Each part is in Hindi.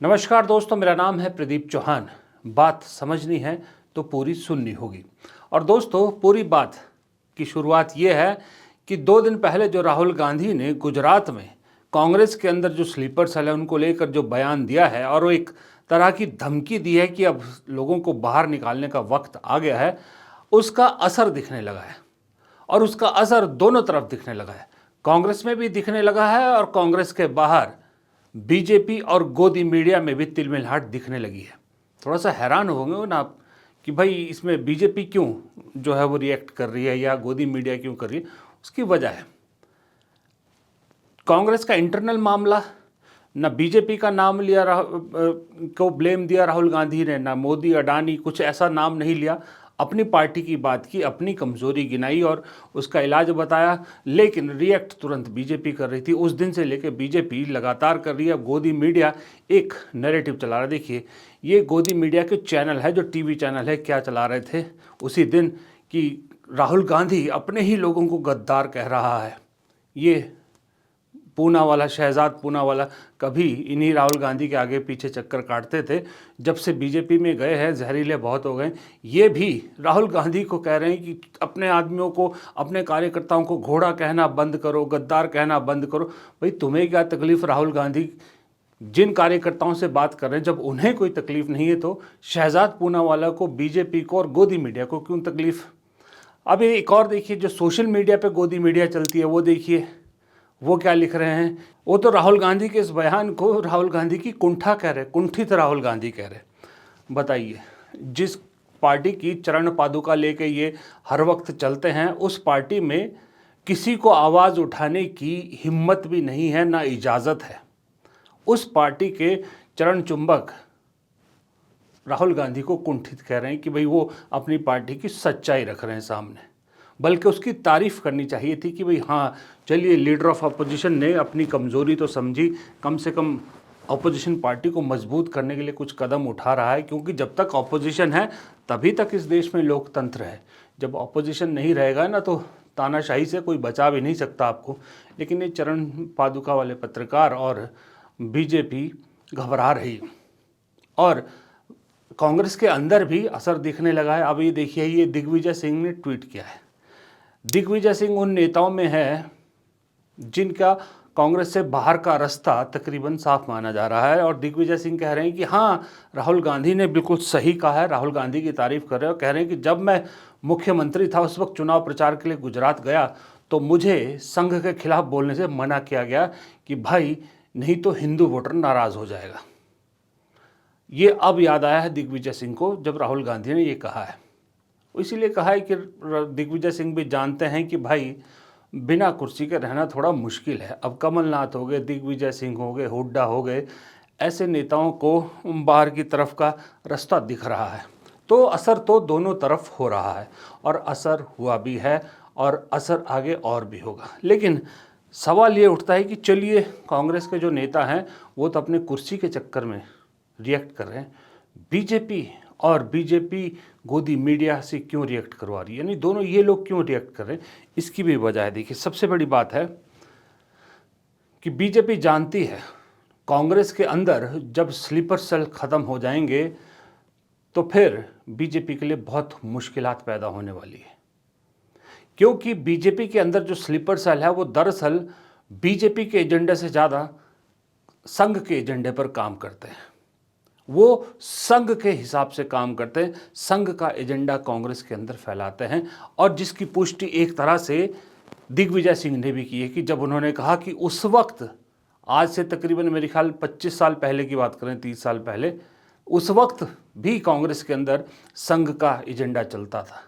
नमस्कार दोस्तों, मेरा नाम है प्रदीप चौहान। बात समझनी है तो पूरी सुननी होगी। और दोस्तों, पूरी बात की शुरुआत ये है कि 2 दिन पहले जो राहुल गांधी ने गुजरात में कांग्रेस के अंदर जो स्लीपर सेल है उनको लेकर जो बयान दिया है और वो एक तरह की धमकी दी है कि अब लोगों को बाहर निकालने का वक्त आ गया है, उसका असर दिखने लगा है। और उसका असर दोनों तरफ दिखने लगा है, कांग्रेस में भी दिखने लगा है और कांग्रेस के बाहर बीजेपी और गोदी मीडिया में भी तिलमिलाहट दिखने लगी है। थोड़ा सा हैरान होंगे ना आप कि भाई इसमें बीजेपी क्यों जो है वो रिएक्ट कर रही है या गोदी मीडिया क्यों कर रही है। उसकी वजह है कांग्रेस का इंटरनल मामला। ना बीजेपी का नाम लिया को ब्लेम दिया राहुल गांधी ने, ना मोदी अडानी कुछ ऐसा नाम नहीं लिया। अपनी पार्टी की बात की, अपनी कमजोरी गिनाई और उसका इलाज बताया, लेकिन रिएक्ट तुरंत बीजेपी कर रही थी। उस दिन से लेकर बीजेपी लगातार कर रही है। गोदी मीडिया एक नैरेटिव चला रहा है। देखिए, ये गोदी मीडिया के चैनल है, जो टीवी चैनल है, क्या चला रहे थे उसी दिन कि राहुल गांधी अपने ही लोगों को गद्दार कह रहा है। ये पूना वाला, शहजाद पूना वाला कभी इन्हीं राहुल गांधी के आगे पीछे चक्कर काटते थे। जब से बीजेपी में गए हैं जहरीले बहुत हो गए। ये भी राहुल गांधी को कह रहे हैं कि अपने आदमियों को, अपने कार्यकर्ताओं को घोड़ा कहना बंद करो, गद्दार कहना बंद करो। भाई तुम्हें क्या तकलीफ? राहुल गांधी जिन कार्यकर्ताओं से बात कर रहे हैं, जब उन्हें कोई तकलीफ नहीं है तो शहजाद पूना वाला को, बीजेपी को और गोदी मीडिया को क्यों तकलीफ? अब एक और देखिए, जो सोशल मीडिया पे गोदी मीडिया चलती है वो देखिए, वो क्या लिख रहे हैं। वो तो राहुल गांधी के इस बयान को राहुल गांधी की कुंठा कह रहे, कुंठित राहुल गांधी कह रहे। बताइए, जिस पार्टी की चरण पादुका लेके ये हर वक्त चलते हैं, उस पार्टी में किसी को आवाज़ उठाने की हिम्मत भी नहीं है, ना इजाज़त है। उस पार्टी के चरण चुंबक राहुल गांधी को कुंठित कह रहे हैं कि भाई वो अपनी पार्टी की सच्चाई रख रहे हैं सामने। बल्कि उसकी तारीफ़ करनी चाहिए थी कि भाई हाँ, चलिए, लीडर ऑफ अपोजिशन ने अपनी कमज़ोरी तो समझी, कम से कम अपोजिशन पार्टी को मजबूत करने के लिए कुछ कदम उठा रहा है। क्योंकि जब तक अपोजिशन है तभी तक इस देश में लोकतंत्र है। जब अपोजिशन नहीं रहेगा ना तो तानाशाही से कोई बचा भी नहीं सकता आपको। लेकिन ये चरण पादुका वाले पत्रकार और बीजेपी घबरा रही और कांग्रेस के अंदर भी असर दिखने लगा है। अब ये देखिए, ये दिग्विजय सिंह ने ट्वीट किया है। दिग्विजय सिंह उन नेताओं में है जिनका कांग्रेस से बाहर का रास्ता तकरीबन साफ माना जा रहा है। और दिग्विजय सिंह कह रहे हैं कि हाँ, राहुल गांधी ने बिल्कुल सही कहा है। राहुल गांधी की तारीफ कर रहे हैं और कह रहे हैं कि जब मैं मुख्यमंत्री था उस वक्त चुनाव प्रचार के लिए गुजरात गया तो मुझे संघ के खिलाफ बोलने से मना किया गया कि भाई नहीं तो हिंदू वोटर नाराज़ हो जाएगा। ये अब याद आया है दिग्विजय सिंह को जब राहुल गांधी ने ये कहा है। इसीलिए कहा है कि दिग्विजय सिंह भी जानते हैं कि भाई बिना कुर्सी के रहना थोड़ा मुश्किल है। अब कमलनाथ हो गए, दिग्विजय सिंह हो गए, हुड्डा हो गए, ऐसे नेताओं को बाहर की तरफ का रास्ता दिख रहा है। तो असर तो दोनों तरफ हो रहा है और असर हुआ भी है और असर आगे और भी होगा। लेकिन सवाल ये उठता है कि चलिए, कांग्रेस के जो नेता हैं वो तो अपने कुर्सी के चक्कर में रिएक्ट कर रहे हैं, बीजेपी गोदी मीडिया से क्यों रिएक्ट करवा रही है, यानी दोनों ये लोग क्यों रिएक्ट कर रहे हैं? इसकी भी वजह है। देखिए, सबसे बड़ी बात है कि बीजेपी जानती है कांग्रेस के अंदर जब स्लीपर सेल खत्म हो जाएंगे तो फिर बीजेपी के लिए बहुत मुश्किलात पैदा होने वाली है। क्योंकि बीजेपी के अंदर जो स्लीपर सेल है वो दरअसल बीजेपी के एजेंडे से ज़्यादा संघ के एजेंडे पर काम करते हैं। वो संघ के हिसाब से काम करते हैं, संघ का एजेंडा कांग्रेस के अंदर फैलाते हैं। और जिसकी पुष्टि एक तरह से दिग्विजय सिंह ने भी की है कि जब उन्होंने कहा कि उस वक्त, आज से तकरीबन मेरे ख्याल 25 साल पहले की बात करें, 30 साल पहले, उस वक्त भी कांग्रेस के अंदर संघ का एजेंडा चलता था।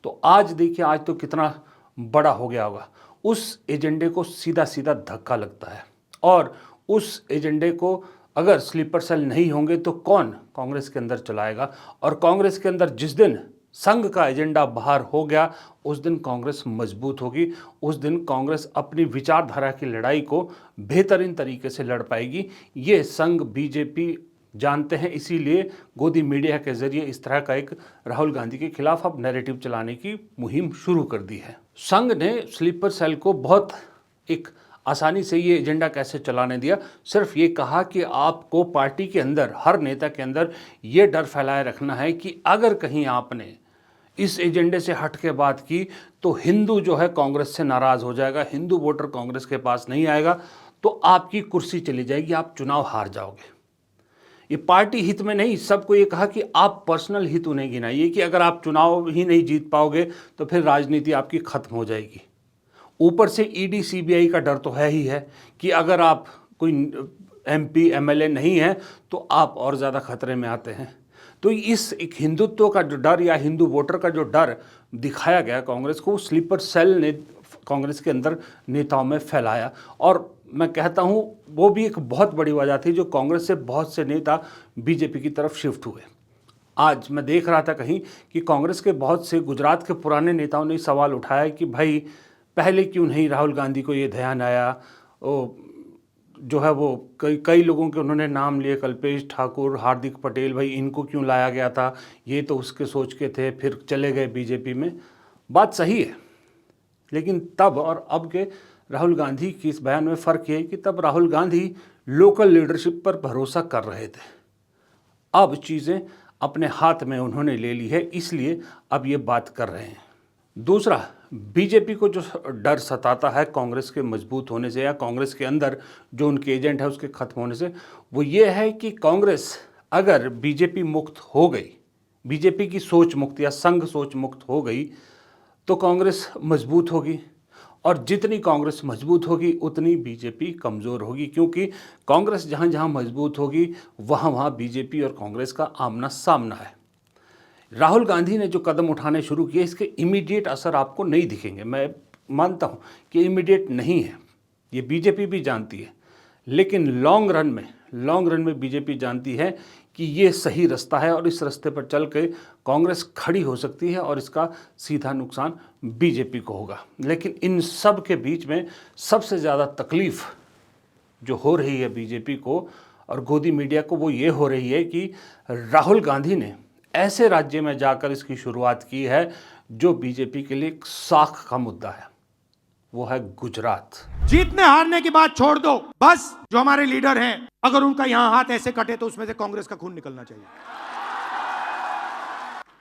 तो आज देखिए, आज तो कितना बड़ा हो गया होगा। उस एजेंडे को सीधा सीधा धक्का लगता है और उस एजेंडे को अगर स्लीपर सेल नहीं होंगे तो कौन कांग्रेस के अंदर चलाएगा? और कांग्रेस के अंदर जिस दिन संघ का एजेंडा बाहर हो गया उस दिन कांग्रेस मजबूत होगी। उस दिन कांग्रेस अपनी विचारधारा की लड़ाई को बेहतरीन तरीके से लड़ पाएगी। ये संघ बीजेपी जानते हैं, इसीलिए गोदी मीडिया के जरिए इस तरह का एक राहुल गांधी के खिलाफ अब नैरेटिव चलाने की मुहिम शुरू कर दी है। संघ ने स्लीपर सेल को बहुत एक आसानी से ये एजेंडा कैसे चलाने दिया। सिर्फ ये कहा कि आपको पार्टी के अंदर, हर नेता के अंदर ये डर फैलाए रखना है कि अगर कहीं आपने इस एजेंडे से हट के बात की तो हिंदू जो है कांग्रेस से नाराज़ हो जाएगा, हिंदू वोटर कांग्रेस के पास नहीं आएगा, तो आपकी कुर्सी चली जाएगी, आप चुनाव हार जाओगे। ये पार्टी हित में नहीं, सबको ये कहा कि आप पर्सनल हित उन्हें गिनाइए कि अगर आप चुनाव ही नहीं जीत पाओगे तो फिर राजनीति आपकी खत्म हो जाएगी। ऊपर से ईडी सीबीआई का डर तो है ही है कि अगर आप कोई एमपी एमएलए नहीं है तो आप और ज़्यादा खतरे में आते हैं। तो इस एक हिंदुत्व का जो डर या हिंदू वोटर का जो डर दिखाया गया कांग्रेस को, स्लीपर सेल ने कांग्रेस के अंदर नेताओं में फैलाया। और मैं कहता हूँ वो भी एक बहुत बड़ी वजह थी जो कांग्रेस से बहुत से नेता बीजेपी की तरफ शिफ्ट हुए। आज मैं देख रहा था कहीं कि कांग्रेस के बहुत से गुजरात के पुराने नेताओं ने सवाल उठाया कि भाई पहले क्यों नहीं राहुल गांधी को ये ध्यान आया। वो जो है वो कई लोगों के उन्होंने नाम लिए, कल्पेश ठाकुर, हार्दिक पटेल, भाई इनको क्यों लाया गया था, ये तो उसके सोच के थे, फिर चले गए बीजेपी में। बात सही है, लेकिन तब और अब के राहुल गांधी की इस बयान में फ़र्क ये है कि तब राहुल गांधी लोकल लीडरशिप पर भरोसा कर रहे थे। अब चीज़ें अपने हाथ में उन्होंने ले ली है, इसलिए अब ये बात कर रहे हैं। दूसरा, बीजेपी को जो डर सताता है कांग्रेस के मजबूत होने से या कांग्रेस के अंदर जो उनके एजेंट है उसके खत्म होने से, वो ये है कि कांग्रेस अगर बीजेपी मुक्त हो गई, बीजेपी की सोच मुक्त या संघ सोच मुक्त हो गई, तो कांग्रेस मजबूत होगी। और जितनी कांग्रेस मजबूत होगी उतनी बीजेपी कमज़ोर होगी, क्योंकि कांग्रेस जहाँ जहाँ मजबूत होगी वहाँ वहाँ बीजेपी और कांग्रेस का आमना सामना है। राहुल गांधी ने जो कदम उठाने शुरू किए, इसके इमीडिएट असर आपको नहीं दिखेंगे। मैं मानता हूँ कि इमीडिएट नहीं है, ये बीजेपी भी जानती है, लेकिन लॉन्ग रन में बीजेपी जानती है कि ये सही रास्ता है और इस रास्ते पर चल के कांग्रेस खड़ी हो सकती है और इसका सीधा नुकसान बीजेपी को होगा। लेकिन इन सब के बीच में सबसे ज़्यादा तकलीफ़ जो हो रही है बीजेपी को और गोदी मीडिया को, वो ये हो रही है कि राहुल गांधी ने ऐसे राज्य में जाकर इसकी शुरुआत की है जो बीजेपी के लिए एक साख का मुद्दा है, वो है गुजरात। जीतने हारने की बात छोड़ दो, बस जो हमारे लीडर हैं अगर उनका यहां हाथ ऐसे कटे तो उसमें से कांग्रेस का खून निकलना चाहिए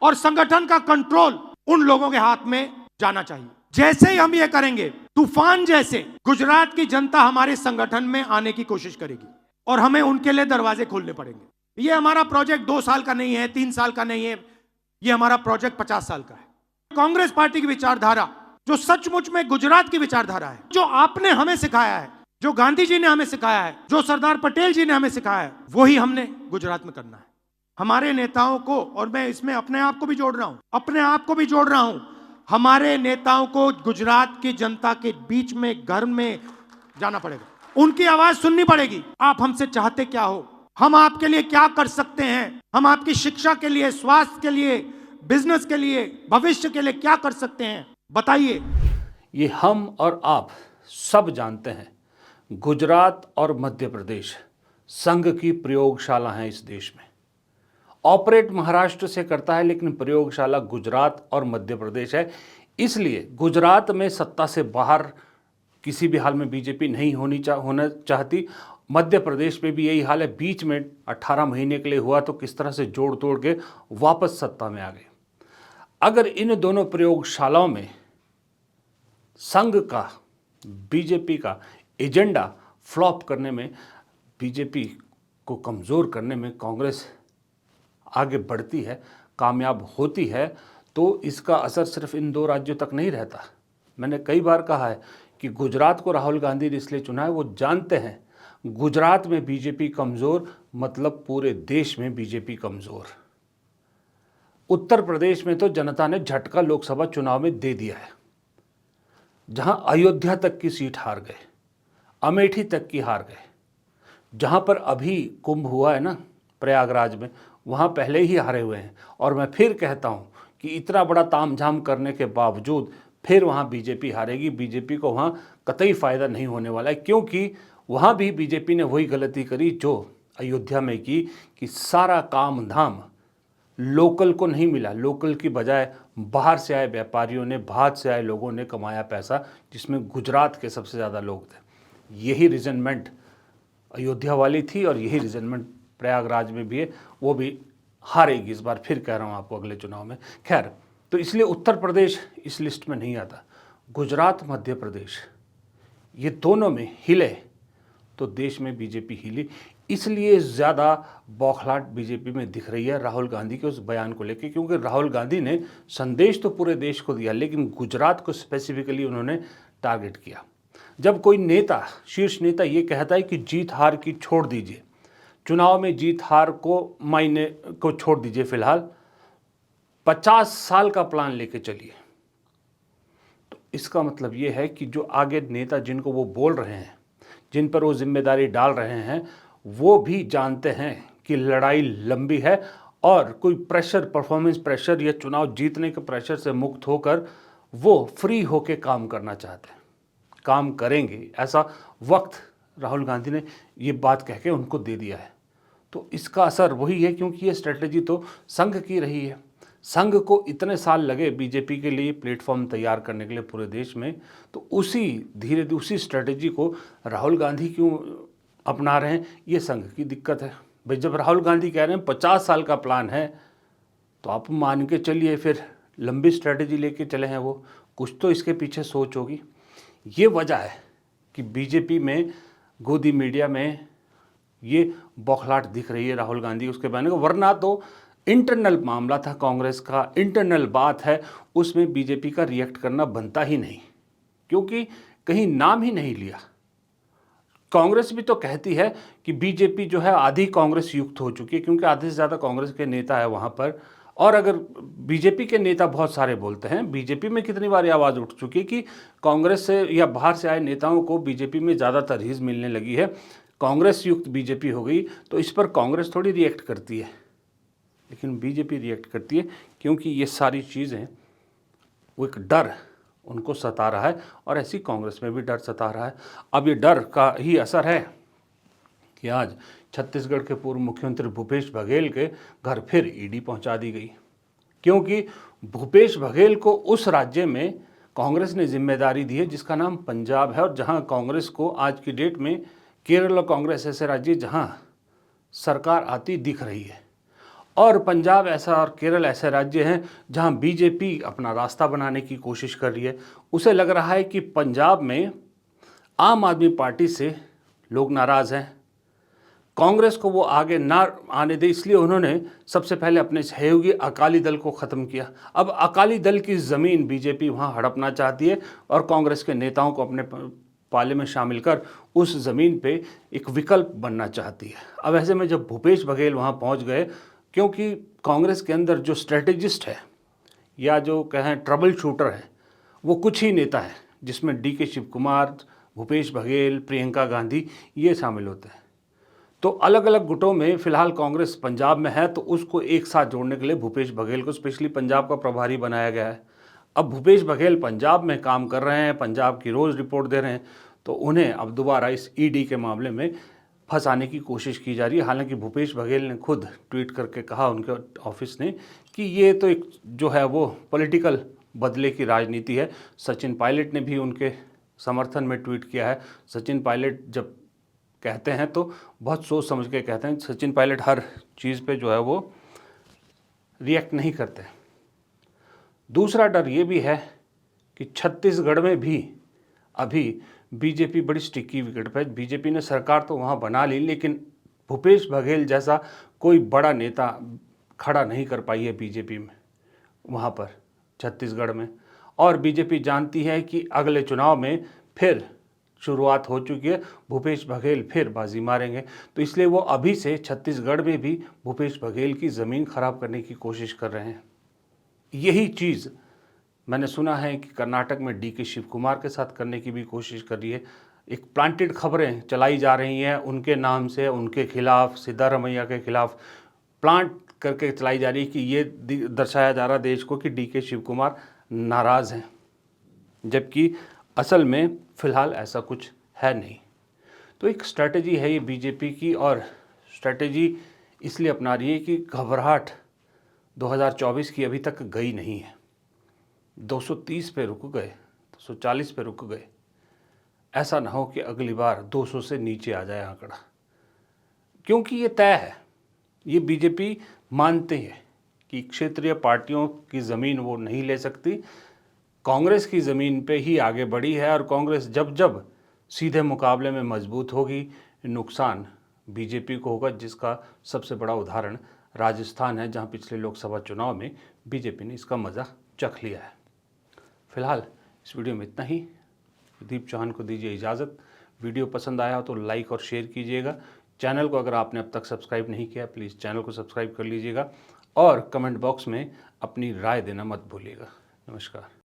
और संगठन का कंट्रोल उन लोगों के हाथ में जाना चाहिए। जैसे ही हम ये करेंगे, तूफान जैसे गुजरात की जनता हमारे संगठन में आने की कोशिश करेगी और हमें उनके लिए दरवाजे खोलने पड़ेंगे। ये हमारा प्रोजेक्ट 2 साल का नहीं है, 3 साल का नहीं है, ये हमारा प्रोजेक्ट 50 साल का है। कांग्रेस पार्टी की विचारधारा जो सचमुच में गुजरात की विचारधारा है, जो आपने हमें सिखाया है, जो गांधी जी ने हमें सिखाया है, जो सरदार पटेल जी ने हमें सिखाया है, वही हमने गुजरात में करना है। हमारे नेताओं को, और मैं इसमें अपने आप को भी जोड़ रहा हूं, हमारे नेताओं को गुजरात की जनता के बीच में, घर में जाना पड़ेगा, उनकी आवाज सुननी पड़ेगी। आप हमसे चाहते क्या हो, हम आपके लिए क्या कर सकते हैं, हम आपकी शिक्षा के लिए, स्वास्थ्य के लिए, बिजनेस के लिए, भविष्य के लिए क्या कर सकते हैं, बताइए। ये हम और आप सब जानते हैं, गुजरात और मध्य प्रदेश संघ की प्रयोगशाला है इस देश में। ऑपरेट महाराष्ट्र से करता है, लेकिन प्रयोगशाला गुजरात और मध्य प्रदेश है। इसलिए गुजरात में सत्ता से बाहर किसी भी हाल में बीजेपी नहीं होना चाहती। मध्य प्रदेश में भी यही हाल है। बीच में 18 महीने के लिए हुआ तो किस तरह से जोड़ तोड़ के वापस सत्ता में आ गए। अगर इन दोनों प्रयोगशालाओं में संघ का, बीजेपी का एजेंडा फ्लॉप करने में, बीजेपी को कमज़ोर करने में कांग्रेस आगे बढ़ती है, कामयाब होती है, तो इसका असर सिर्फ इन 2 राज्यों तक नहीं रहता। मैंने कई बार कहा है कि गुजरात को राहुल गांधी ने इसलिए चुना है, वो जानते हैं गुजरात में बीजेपी कमज़ोर मतलब पूरे देश में बीजेपी कमज़ोर। उत्तर प्रदेश में तो जनता ने झटका लोकसभा चुनाव में दे दिया है, जहां अयोध्या तक की सीट हार गए, अमेठी तक की हार गए। जहां पर अभी कुंभ हुआ है ना प्रयागराज में, वहां पहले ही हारे हुए हैं। और मैं फिर कहता हूं कि इतना बड़ा तामझाम करने के बावजूद फिर वहां बीजेपी हारेगी। बीजेपी को वहां कतई फ़ायदा नहीं होने वाला है, क्योंकि वहां भी बीजेपी ने वही गलती करी जो अयोध्या में की कि सारा काम धाम लोकल को नहीं मिला। लोकल की बजाय बाहर से आए व्यापारियों ने, बाहर से आए लोगों ने कमाया पैसा, जिसमें गुजरात के सबसे ज़्यादा लोग थे। यही रिजनमेंट अयोध्या वाली थी और यही रिजनमेंट प्रयागराज में भी है, वो भी हारेगी इस बार, फिर कह रहा हूँ आपको, अगले चुनाव में। खैर, तो इसलिए उत्तर प्रदेश इस लिस्ट में नहीं आता। गुजरात, मध्य प्रदेश, ये दोनों में हिले तो देश में बीजेपी हिली। इसलिए ज़्यादा बौखलाहट बीजेपी में दिख रही है राहुल गांधी के उस बयान को लेकर, क्योंकि राहुल गांधी ने संदेश तो पूरे देश को दिया, लेकिन गुजरात को स्पेसिफिकली उन्होंने टारगेट किया। जब कोई नेता, शीर्ष नेता ये कहता है कि जीत हार की छोड़ दीजिए, चुनाव में जीत हार को मायने को छोड़ दीजिए, फिलहाल 50 साल का प्लान लेके चलिए, तो इसका मतलब ये है कि जो आगे नेता जिनको वो बोल रहे हैं, जिन पर वो जिम्मेदारी डाल रहे हैं, वो भी जानते हैं कि लड़ाई लंबी है और कोई प्रेशर, परफॉर्मेंस प्रेशर या चुनाव जीतने के प्रेशर से मुक्त होकर वो फ्री होके काम करना चाहते हैं, काम करेंगे, ऐसा वक्त राहुल गांधी ने ये बात कह के उनको दे दिया है। तो इसका असर वही है, क्योंकि ये स्ट्रेटजी तो संघ की रही है। संघ को इतने साल लगे बीजेपी के लिए प्लेटफॉर्म तैयार करने के लिए पूरे देश में, तो उसी स्ट्रेटजी को राहुल गांधी क्यों अपना रहे हैं, ये संघ की दिक्कत है। भाई, जब राहुल गांधी कह रहे हैं 50 साल का प्लान है, तो आप मान के चलिए फिर लंबी स्ट्रेटजी लेके चले हैं वो, कुछ तो इसके पीछे सोच होगी। ये वजह है कि बीजेपी में, गोदी मीडिया में ये बौखलाहट दिख रही है राहुल गांधी उसके बयान को। वरना तो इंटरनल मामला था कांग्रेस का, इंटरनल बात है, उसमें बीजेपी का रिएक्ट करना बनता ही नहीं, क्योंकि कहीं नाम ही नहीं लिया। कांग्रेस भी तो कहती है कि बीजेपी जो है आधी कांग्रेस युक्त हो चुकी है, क्योंकि आधे से ज़्यादा कांग्रेस के नेता है वहाँ पर। और अगर बीजेपी के नेता बहुत सारे बोलते हैं, बीजेपी में कितनी बार आवाज़ उठ चुकी है कि कांग्रेस से या बाहर से आए नेताओं को बीजेपी में ज़्यादा तरजीह मिलने लगी है, कांग्रेस युक्त बीजेपी हो गई, तो इस पर कांग्रेस थोड़ी रिएक्ट करती है, लेकिन बीजेपी रिएक्ट करती है, क्योंकि ये सारी चीज़ें, वो एक डर उनको सता रहा है, और ऐसी कांग्रेस में भी डर सता रहा है। अब ये डर का ही असर है कि आज छत्तीसगढ़ के पूर्व मुख्यमंत्री भूपेश बघेल के घर फिर ईडी पहुंचा दी गई, क्योंकि भूपेश बघेल को उस राज्य में कांग्रेस ने जिम्मेदारी दी है जिसका नाम पंजाब है, और जहां कांग्रेस को आज की डेट में केरल और कांग्रेस ऐसे राज्य जहां सरकार आती दिख रही है, और पंजाब ऐसा और केरल ऐसे राज्य हैं जहां बीजेपी अपना रास्ता बनाने की कोशिश कर रही है। उसे लग रहा है कि पंजाब में आम आदमी पार्टी से लोग नाराज़ हैं, कांग्रेस को वो आगे ना आने दे, इसलिए उन्होंने सबसे पहले अपने सहयोगी अकाली दल को ख़त्म किया। अब अकाली दल की ज़मीन बीजेपी वहाँ हड़पना चाहती है और कांग्रेस के नेताओं को अपने पाले में शामिल कर उस ज़मीन पे एक विकल्प बनना चाहती है। अब ऐसे में जब भूपेश बघेल वहाँ पहुँच गए, क्योंकि कांग्रेस के अंदर जो स्ट्रेटेजिस्ट है या जो कहें ट्रबल शूटर है, वो कुछ ही नेता है, जिसमें डी के शिव कुमार, भूपेश बघेल, प्रियंका गांधी ये शामिल होते हैं। तो अलग अलग गुटों में फिलहाल कांग्रेस पंजाब में है, तो उसको एक साथ जोड़ने के लिए भूपेश बघेल को स्पेशली पंजाब का प्रभारी बनाया गया है। अब भूपेश बघेल पंजाब में काम कर रहे हैं, पंजाब की रोज़ रिपोर्ट दे रहे हैं, तो उन्हें अब दोबारा इस ईडी के मामले में फंसाने की कोशिश की जा रही है। हालांकि भूपेश बघेल ने खुद ट्वीट करके कहा, उनके ऑफिस ने, कि ये तो एक जो है वो पॉलिटिकल बदले की राजनीति है। सचिन पायलट ने भी उनके समर्थन में ट्वीट किया है। सचिन पायलट जब कहते हैं तो बहुत सोच समझ के कहते हैं। सचिन पायलट हर चीज़ पे जो है वो रिएक्ट नहीं करते। दूसरा डर ये भी है कि छत्तीसगढ़ में भी अभी बीजेपी बड़ी स्टिकी विकेट पे। बीजेपी ने सरकार तो वहाँ बना ली, लेकिन भूपेश बघेल जैसा कोई बड़ा नेता खड़ा नहीं कर पाई है बीजेपी में वहाँ पर छत्तीसगढ़ में। और बीजेपी जानती है कि अगले चुनाव में फिर शुरुआत हो चुकी है, भूपेश बघेल फिर बाजी मारेंगे, तो इसलिए वो अभी से छत्तीसगढ़ में भी भूपेश बघेल की ज़मीन खराब करने की कोशिश कर रहे हैं। यही चीज़ मैंने सुना है कि कर्नाटक में डी के शिव कुमार के साथ करने की भी कोशिश कर रही है। एक प्लांटेड खबरें चलाई जा रही हैं उनके नाम से, उनके खिलाफ, सिद्धारमैया के खिलाफ प्लांट करके चलाई जा रही है कि ये दर्शाया जा रहा देश को कि डी के शिव कुमार नाराज़ हैं, जबकि असल में फ़िलहाल ऐसा कुछ है नहीं। तो एक स्ट्रैटेजी है ये बीजेपी की, और स्ट्रैटेजी इसलिए अपना रही है कि घबराहट 2024 की अभी तक गई नहीं है। 230 पे रुक गए, 240 पे रुक गए। ऐसा ना हो कि अगली बार 200 से नीचे आ जाए आंकड़ा, क्योंकि ये तय है, ये बीजेपी मानते हैं कि क्षेत्रीय पार्टियों की ज़मीन वो नहीं ले सकती, कांग्रेस की ज़मीन पे ही आगे बढ़ी है और कांग्रेस जब जब सीधे मुकाबले में मजबूत होगी, नुकसान बीजेपी को होगा, जिसका सबसे बड़ा उदाहरण राजस्थान है, जहां पिछले लोकसभा चुनाव में बीजेपी ने इसका मज़ा चख लिया है। फिलहाल इस वीडियो में इतना ही। दीप चौहान को दीजिए इजाज़त। वीडियो पसंद आया हो तो लाइक और शेयर कीजिएगा। चैनल को अगर आपने अब तक सब्सक्राइब नहीं किया, प्लीज़ चैनल को सब्सक्राइब कर लीजिएगा और कमेंट बॉक्स में अपनी राय देना मत भूलिएगा। नमस्कार।